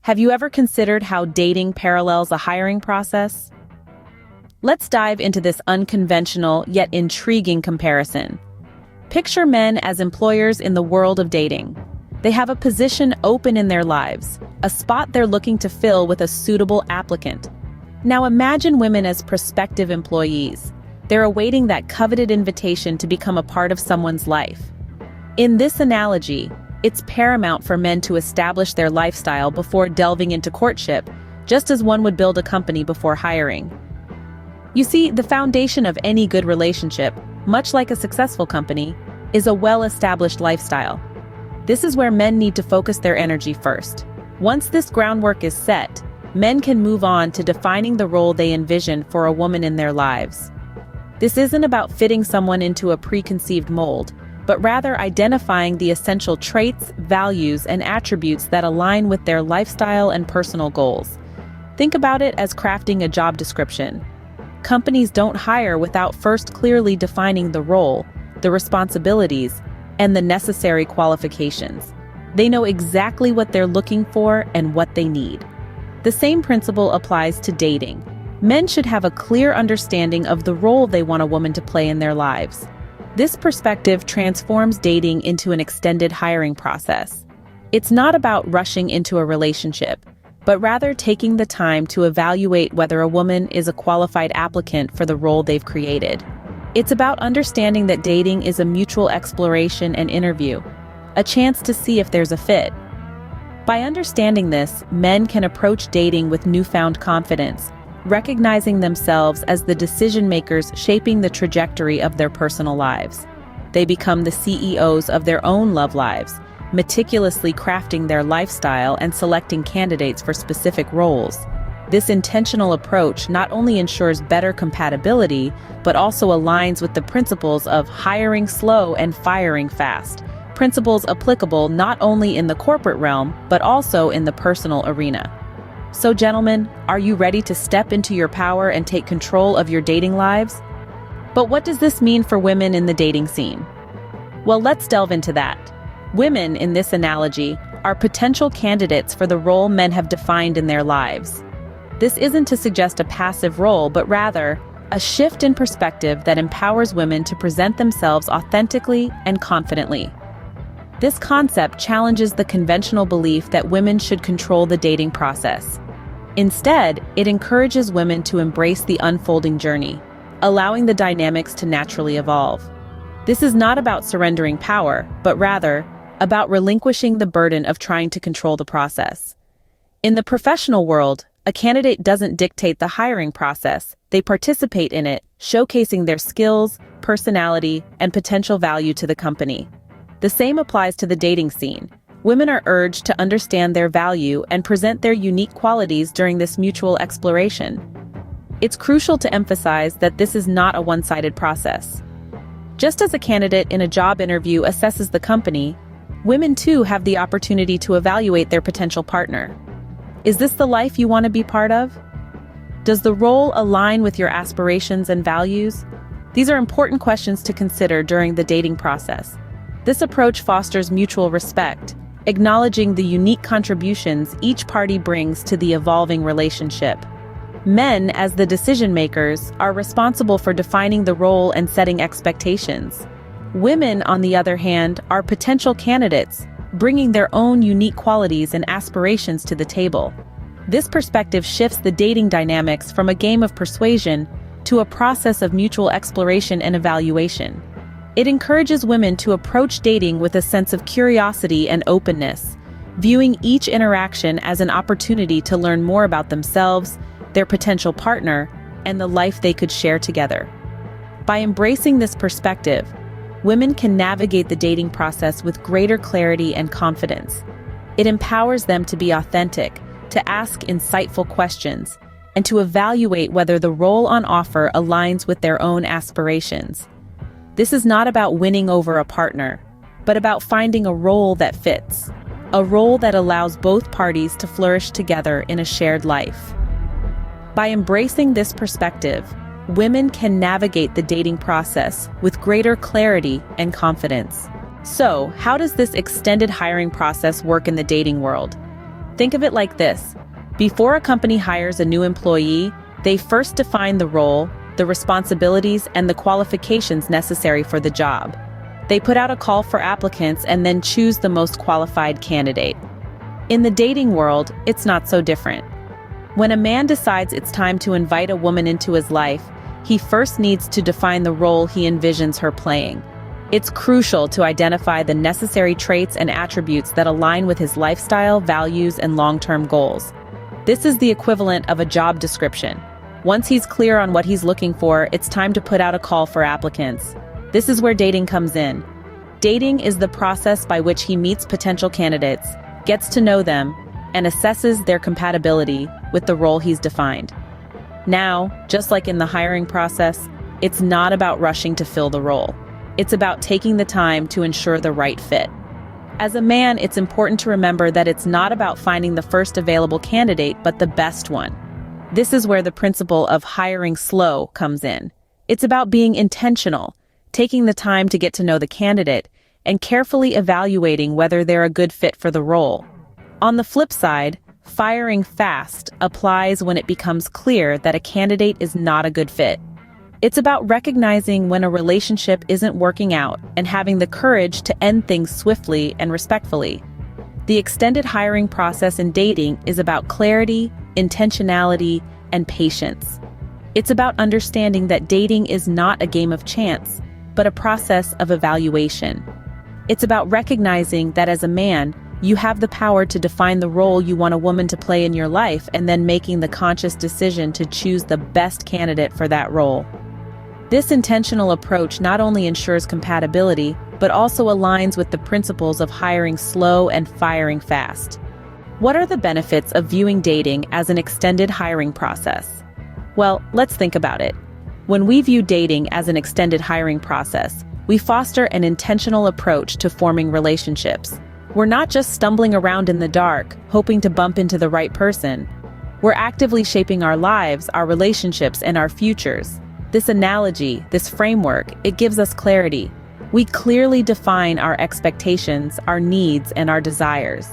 Have you ever considered how dating parallels a hiring process? Let's dive into this unconventional yet intriguing comparison. Picture men as employers in the world of dating. They have a position open in their lives, a spot they're looking to fill with a suitable applicant. Now imagine women as prospective employees. They're awaiting that coveted invitation to become a part of someone's life. In this analogy, it's paramount for men to establish their lifestyle before delving into courtship, just as one would build a company before hiring. You see, the foundation of any good relationship, much like a successful company, is a well-established lifestyle. This is where men need to focus their energy first. Once this groundwork is set, men can move on to defining the role they envision for a woman in their lives. This isn't about fitting someone into a preconceived mold, but rather identifying the essential traits, values, and attributes that align with their lifestyle and personal goals. Think about it as crafting a job description. Companies don't hire without first clearly defining the role, the responsibilities, and the necessary qualifications. They know exactly what they're looking for and what they need. The same principle applies to dating. Men should have a clear understanding of the role they want a woman to play in their lives. This perspective transforms dating into an extended hiring process. It's not about rushing into a relationship, but rather taking the time to evaluate whether a woman is a qualified applicant for the role they've created. It's about understanding that dating is a mutual exploration and interview, a chance to see if there's a fit. By understanding this, men can approach dating with newfound confidence, recognizing themselves as the decision-makers shaping the trajectory of their personal lives. They become the CEOs of their own love lives, meticulously crafting their lifestyle and selecting candidates for specific roles. This intentional approach not only ensures better compatibility, but also aligns with the principles of hiring slow and firing fast, principles applicable not only in the corporate realm, but also in the personal arena. So gentlemen, are you ready to step into your power and take control of your dating lives? But what does this mean for women in the dating scene? Well, let's delve into that. Women, in this analogy, are potential candidates for the role men have defined in their lives. This isn't to suggest a passive role, but rather a shift in perspective that empowers women to present themselves authentically and confidently. This concept challenges the conventional belief that women should control the dating process. Instead, it encourages women to embrace the unfolding journey, allowing the dynamics to naturally evolve. This is not about surrendering power, but rather about relinquishing the burden of trying to control the process. In the professional world, a candidate doesn't dictate the hiring process, they participate in it, showcasing their skills, personality, and potential value to the company. The same applies to the dating scene. Women are urged to understand their value and present their unique qualities during this mutual exploration. It's crucial to emphasize that this is not a one-sided process. Just as a candidate in a job interview assesses the company, women too have the opportunity to evaluate their potential partner. Is this the life you want to be part of? Does the role align with your aspirations and values? These are important questions to consider during the dating process. This approach fosters mutual respect, acknowledging the unique contributions each party brings to the evolving relationship. Men, as the decision-makers, are responsible for defining the role and setting expectations. Women, on the other hand, are potential candidates, bringing their own unique qualities and aspirations to the table. This perspective shifts the dating dynamics from a game of persuasion to a process of mutual exploration and evaluation. It encourages women to approach dating with a sense of curiosity and openness, viewing each interaction as an opportunity to learn more about themselves, their potential partner, and the life they could share together. By embracing this perspective, women can navigate the dating process with greater clarity and confidence. It empowers them to be authentic, to ask insightful questions, and to evaluate whether the role on offer aligns with their own aspirations. This is not about winning over a partner, but about finding a role that fits, a role that allows both parties to flourish together in a shared life. By embracing this perspective, women can navigate the dating process with greater clarity and confidence. So, how does this extended hiring process work in the dating world? Think of it like this. Before a company hires a new employee, they first define the role, the responsibilities, and the qualifications necessary for the job. They put out a call for applicants and then choose the most qualified candidate. In the dating world, it's not so different. When a man decides it's time to invite a woman into his life, he first needs to define the role he envisions her playing. It's crucial to identify the necessary traits and attributes that align with his lifestyle, values, and long-term goals. This is the equivalent of a job description. Once he's clear on what he's looking for, it's time to put out a call for applicants. This is where dating comes in. Dating is the process by which he meets potential candidates, gets to know them, and assesses their compatibility with the role he's defined. Now, just like in the hiring process, it's not about rushing to fill the role. It's about taking the time to ensure the right fit. As a man, it's important to remember that it's not about finding the first available candidate, but the best one. This is where the principle of hiring slow comes in. It's about being intentional, taking the time to get to know the candidate, and carefully evaluating whether they're a good fit for the role. On the flip side, firing fast applies when it becomes clear that a candidate is not a good fit. It's about recognizing when a relationship isn't working out and having the courage to end things swiftly and respectfully. The extended hiring process in dating is about clarity, intentionality, and patience. It's about understanding that dating is not a game of chance, but a process of evaluation. It's about recognizing that as a man, you have the power to define the role you want a woman to play in your life and then making the conscious decision to choose the best candidate for that role. This intentional approach not only ensures compatibility, but also aligns with the principles of hiring slow and firing fast. What are the benefits of viewing dating as an extended hiring process? Well, let's think about it. When we view dating as an extended hiring process, we foster an intentional approach to forming relationships. We're not just stumbling around in the dark, hoping to bump into the right person. We're actively shaping our lives, our relationships, and our futures. This analogy, this framework, it gives us clarity. We clearly define our expectations, our needs, and our desires.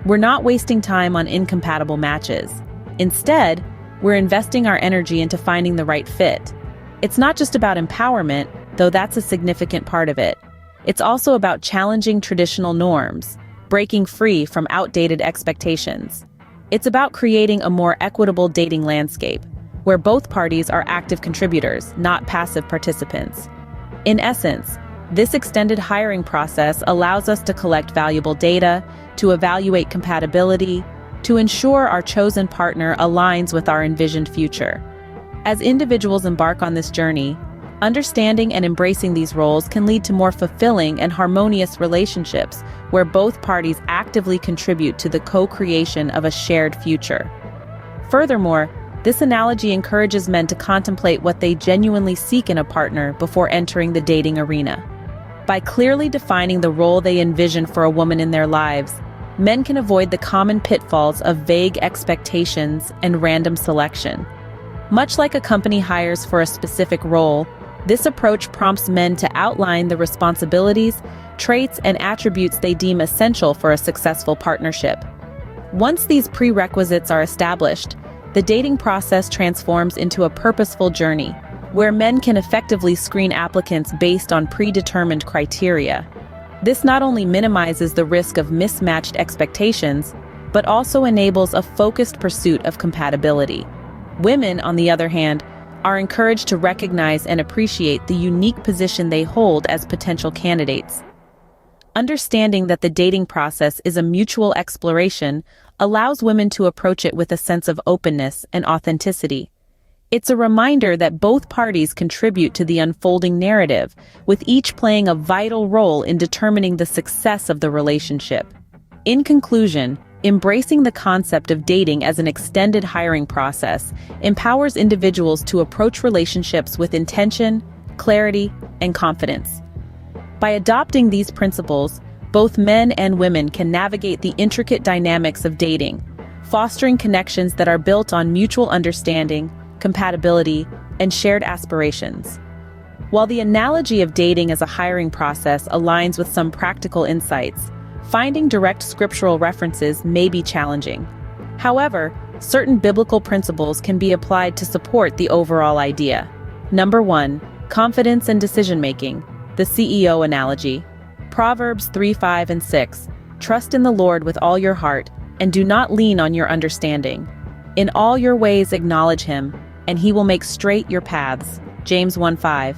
We're not wasting time on incompatible matches. Instead, we're investing our energy into finding the right fit. It's not just about empowerment, though that's a significant part of it. It's also about challenging traditional norms, breaking free from outdated expectations. It's about creating a more equitable dating landscape, where both parties are active contributors, not passive participants. In essence, this extended hiring process allows us to collect valuable data, to evaluate compatibility, to ensure our chosen partner aligns with our envisioned future. As individuals embark on this journey, understanding and embracing these roles can lead to more fulfilling and harmonious relationships where both parties actively contribute to the co-creation of a shared future. Furthermore, this analogy encourages men to contemplate what they genuinely seek in a partner before entering the dating arena. By clearly defining the role they envision for a woman in their lives, men can avoid the common pitfalls of vague expectations and random selection. Much like a company hires for a specific role, this approach prompts men to outline the responsibilities, traits, and attributes they deem essential for a successful partnership. Once these prerequisites are established, the dating process transforms into a purposeful journey, where men can effectively screen applicants based on predetermined criteria. This not only minimizes the risk of mismatched expectations, but also enables a focused pursuit of compatibility. Women, on the other hand, are encouraged to recognize and appreciate the unique position they hold as potential candidates. Understanding that the dating process is a mutual exploration allows women to approach it with a sense of openness and authenticity. It's a reminder that both parties contribute to the unfolding narrative, with each playing a vital role in determining the success of the relationship. In conclusion, embracing the concept of dating as an extended hiring process empowers individuals to approach relationships with intention, clarity, and confidence. By adopting these principles, both men and women can navigate the intricate dynamics of dating, fostering connections that are built on mutual understanding, compatibility, and shared aspirations. While the analogy of dating as a hiring process aligns with some practical insights, Finding direct scriptural references may be challenging. However, certain biblical principles can be applied to support the overall idea. Number 1. Confidence and decision-making. The CEO analogy. Proverbs 3, 5, and 6. Trust in the Lord with all your heart, and do not lean on your understanding. In all your ways acknowledge him, and he will make straight your paths. James 1:5.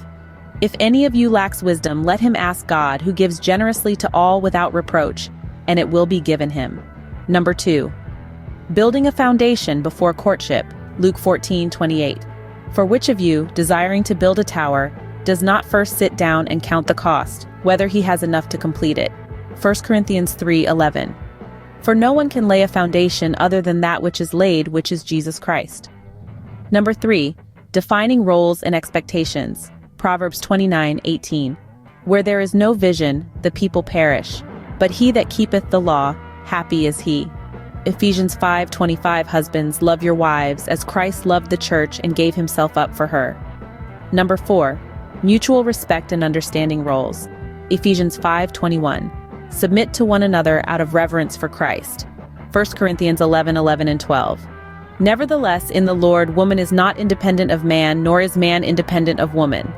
If any of you lacks wisdom, let him ask God, who gives generously to all without reproach, and it will be given him. Number 2. Building a foundation before courtship. Luke 14:28. For which of you, desiring to build a tower, does not first sit down and count the cost, whether he has enough to complete it? 1 Corinthians 3:11. For no one can lay a foundation other than that which is laid, which is Jesus Christ. Number 3. Defining roles and expectations. Proverbs 29:18. Where there is no vision, the people perish, but he that keepeth the law, happy is he. Ephesians 5:25. Husbands, love your wives, as Christ loved the church and gave himself up for her. Number 4. Mutual respect and understanding roles. Ephesians 5:21. Submit to one another out of reverence for Christ. 1 Corinthians 11:11 and 12. Nevertheless, in the Lord, woman is not independent of man, nor is man independent of woman.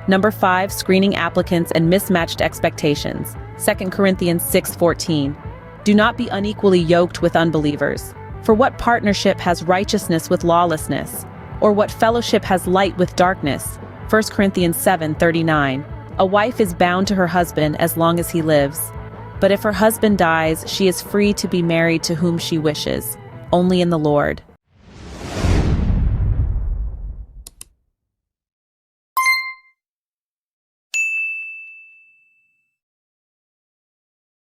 Number 5. Screening applicants and mismatched expectations. 2 Corinthians 6:14. Do not be unequally yoked with unbelievers. For what partnership has righteousness with lawlessness? Or what fellowship has light with darkness? 1 Corinthians 7:39. A wife is bound to her husband as long as he lives. But if her husband dies, she is free to be married to whom she wishes, only in the Lord.